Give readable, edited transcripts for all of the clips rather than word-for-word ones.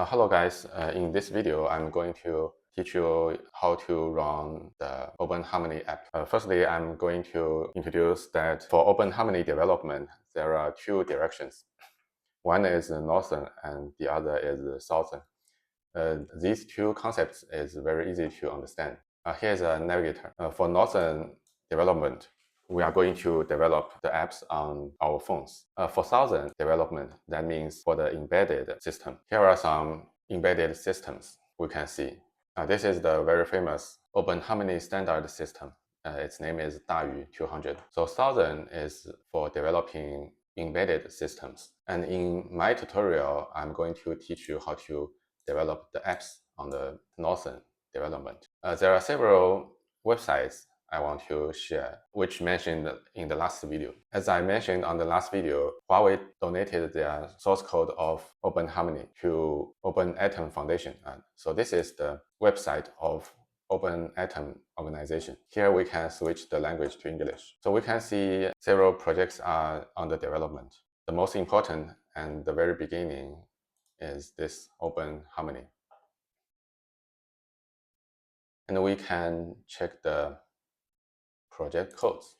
Hello guys, in this video I'm going to teach you how to run the Openharmony app. Firstly, I'm going to introduce that for Openharmony development, there are two directions. One is northern and the other is southern. These two concepts is very easy to understand. Here's a navigator. For northern development, we are going to develop the apps on our phones. For southern development, that means for the embedded system. Here are some embedded systems we can see. This is the very famous Openharmony standard system. Its name is Dayu 200. So southern is for developing embedded systems. And in my tutorial, I'm going to teach you how to develop the apps on the northern development. There are several websites I want to share, which mentioned in the last video. As I mentioned on the last video, Huawei donated their source code of Openharmony to Open Atom Foundation. So this is the website of Open Atom organization. Here we can switch the language to English. So we can see several projects are under development. The most important and the very beginning is this Openharmony. And we can check the project codes.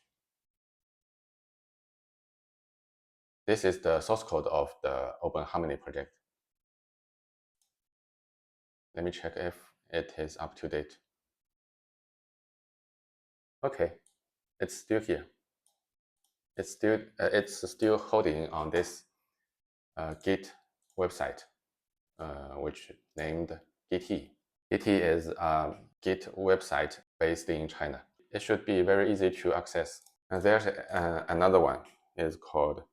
This is the source code of the Openharmony project. Let me check if it is up to date. Okay, it's still here. It's still holding on this Git website, which named Git. Git is a Git website based in China. It should be very easy to access. And there's another one. It's called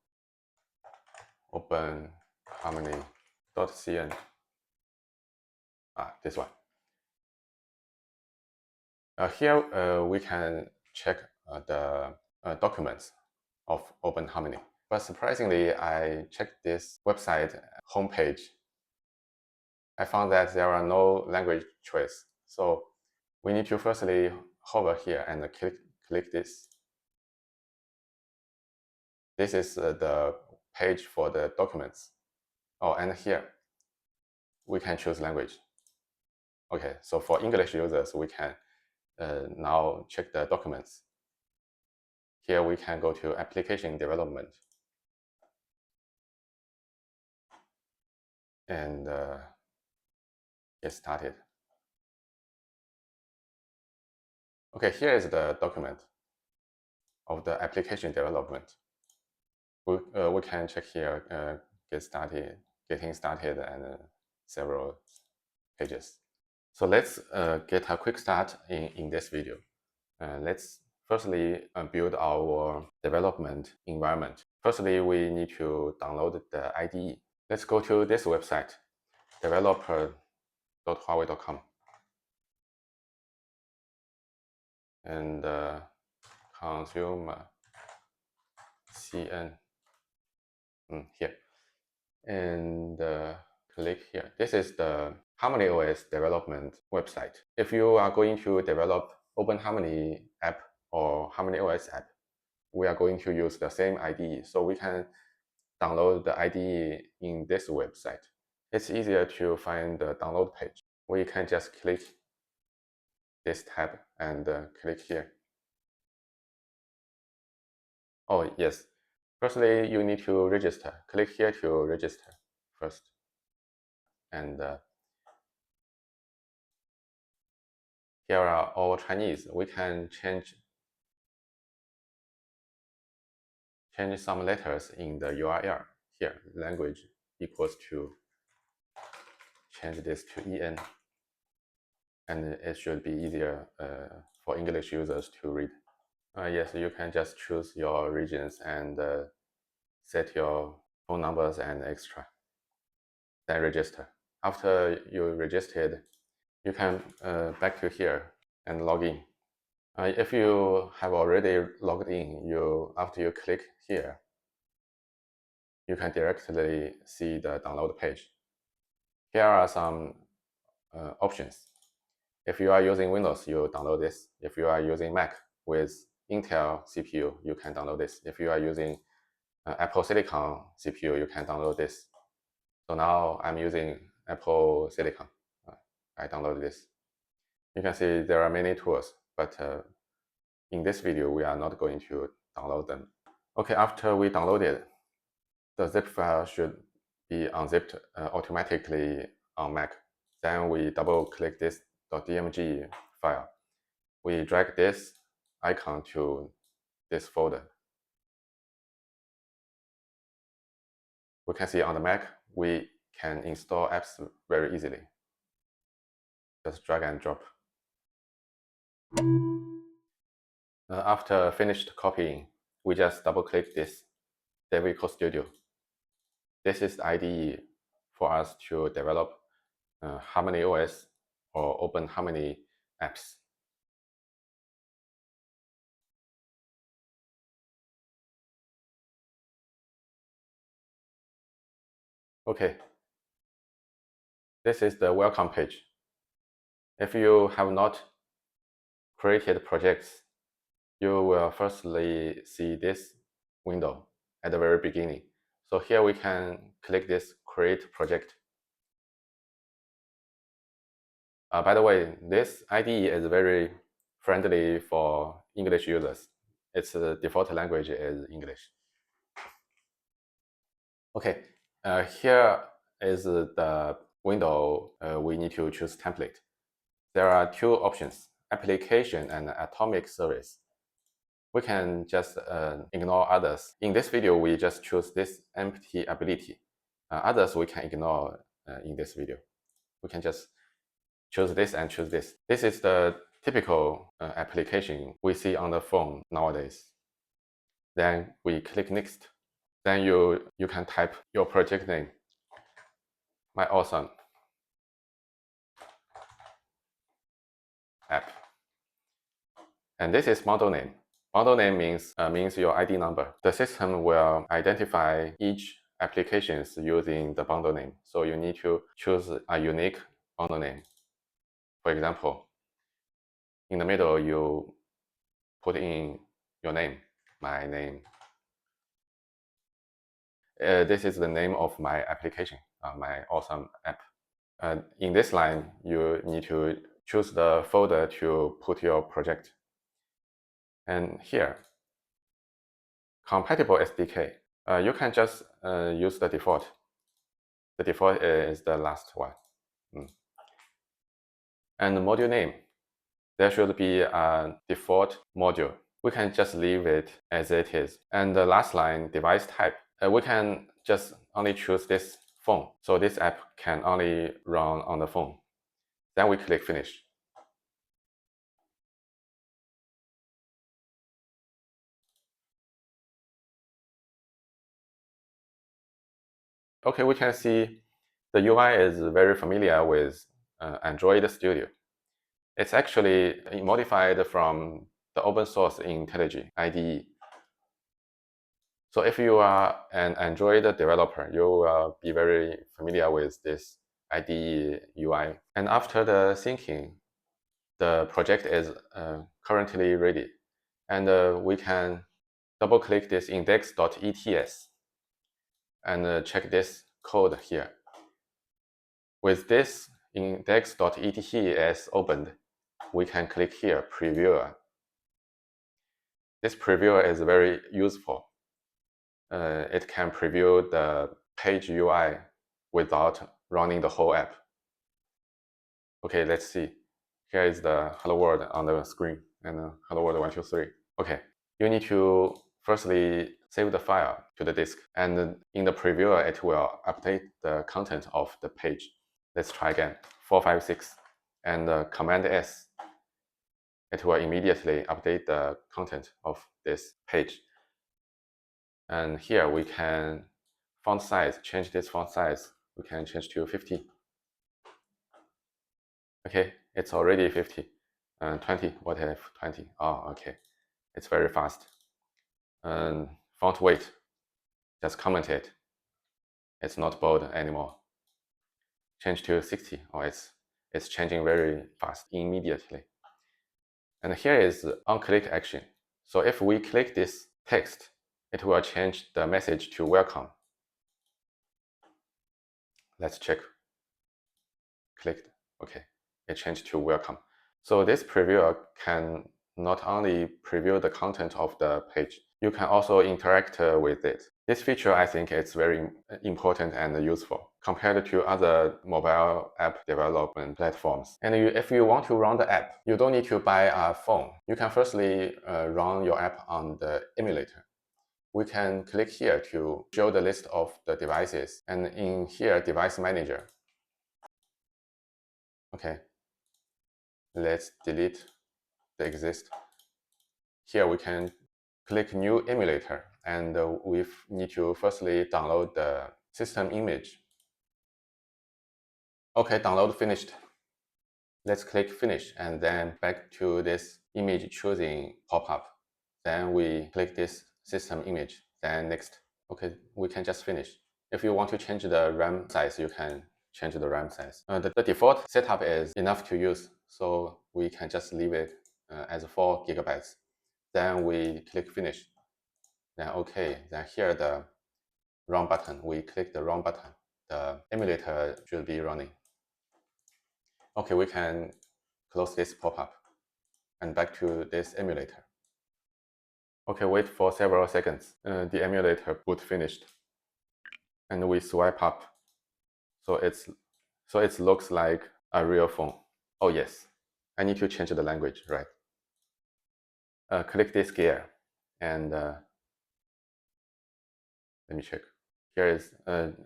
openharmony.cn. This one. Here we can check the documents of Openharmony. But surprisingly, I checked this website homepage. I found that there are no language choice. So we need to firstly hover here and click this. This is the page for the documents. Oh, and here we can choose language. Okay, so for English users, we can now check the documents. Here we can go to application development and get started. Okay, here is the document of the application development. We can check here, getting started, and several pages. So let's get a quick start in this video. Let's firstly build our development environment. Firstly, we need to download the IDE. Let's go to this website, developer.huawei.com. And consumer CN here. And click here. This is the Harmony OS development website. If you are going to develop Openharmony app or Harmony OS app, we are going to use the same IDE. So we can download the IDE in this website. It's easier to find the download page. We can just click this tab and click here. Oh, yes. Firstly, you need to register. Click here to register first. And here are all Chinese. We can change some letters in the URL. Here, language equals to, change this to EN. And it should be easier for English users to read. Yes, you can just choose your regions and set your phone numbers and extra. Then register. After you registered, you can back to here and log in. If you have already logged in, after you click here, you can directly see the download page. Here are some options. If you are using Windows, you download this. If you are using Mac with Intel CPU, you can download this. If you are using Apple Silicon CPU, you can download this. So now I'm using Apple Silicon. I downloaded this. You can see there are many tools, but in this video, we are not going to download them. Okay, after we download it, the zip file should be unzipped automatically on Mac. Then we double click this .dmg file. We drag this icon to this folder. We can see on the Mac, we can install apps very easily. Just drag and drop. After finished copying, we just double click this Devico Studio. This is the IDE for us to develop Harmony OS or Openharmony apps. Okay, this is the welcome page. If you have not created projects, you will firstly see this window at the very beginning. So here we can click this create project. By the way, this IDE is very friendly for English users. Its default language is English. Okay, here is the window we need to choose template. There are two options, application and atomic service. We can just ignore others. In this video, we just choose this empty ability. Others we can ignore in this video. We can just choose this and choose this. This is the typical application we see on the phone nowadays. Then we click next. Then you can type your project name. My awesome app. And this is model name. Model name means your ID number. The system will identify each applications using the bundle name. So you need to choose a unique bundle name. For example, in the middle, you put in your name, my name. This is the name of my application, my awesome app. In this line, you need to choose the folder to put your project. And here, compatible SDK. You can just use the default. The default is the last one. And the module name. There should be a default module. We can just leave it as it is. And the last line, device type. We can just only choose this phone. So this app can only run on the phone. Then we click finish. Okay, we can see the UI is very familiar with Android Studio. It's actually modified from the open source IntelliJ IDE. So if you are an Android developer, you will be very familiar with this IDE UI. And after the syncing, the project is currently ready. And we can double click this index.ets and check this code here. With this index.ets opened, we can click here, Previewer. This previewer is very useful. It can preview the page UI without running the whole app. Okay, let's see. Here is the hello world on the screen and hello world 1, 2, 3. Okay, you need to firstly save the file to the disk, and in the previewer it will update the content of the page. Let's try again, 4, 5, 6, and Command S. It will immediately update the content of this page. And here we can font size, change this font size. We can change to 50. Okay, it's already 50. 20, what if 20? Oh, okay. It's very fast. And font weight, just comment it. It's not bold anymore. Change to 60. Oh, it's changing very fast, immediately. And here is on-click action. So if we click this text, it will change the message to welcome. Let's check. clicked. Okay, it changed to welcome. So this previewer can not only preview the content of the page, you can also interact with it. This feature, I think, is very important and useful compared to other mobile app development platforms. And if you want to run the app, you don't need to buy a phone. You can firstly run your app on the emulator. We can click here to show the list of the devices, and in here, device manager. Okay, let's delete the exist. Here we can click new emulator, and we need to firstly download the system image. Okay, download finished. Let's click finish and then back to this image choosing pop-up. Then we click this system image, then next. Okay, we can just finish. If you want to change the RAM size, you can change the RAM size. The default setup is enough to use, so we can just leave it as 4 gigabytes. Then we click finish. Then okay, then here the run button, we click the run button. The emulator should be running. Okay, we can close this pop-up and back to this emulator. Okay, wait for several seconds. The emulator boot finished. And we swipe up. So it looks like a real phone. Oh yes, I need to change the language, right? Click this gear and let me check. Here is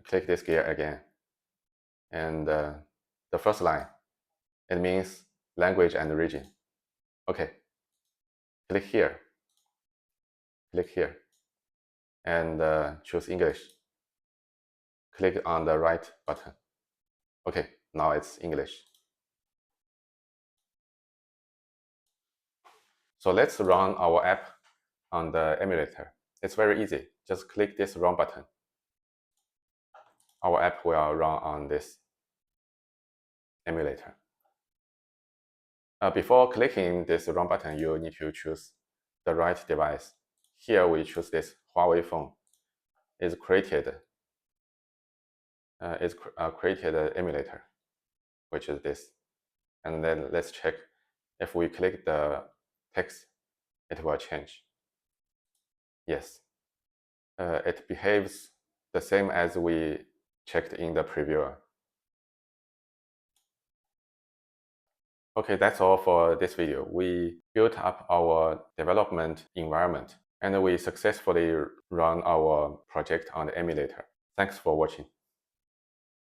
click this gear again. And the first line, it means language and region. Okay, click here, and choose English. Click on the right button. Okay, now it's English. So let's run our app on the emulator. It's very easy. Just click this run button. Our app will run on this emulator. Before clicking this run button, you need to choose the right device. Here we choose this Huawei phone. It's created created emulator, which is this. And then let's check if we click the text, it will change. Yes, it behaves the same as we checked in the previewer. Okay, that's all for this video. We built up our development environment and we successfully run our project on the emulator. Thanks for watching.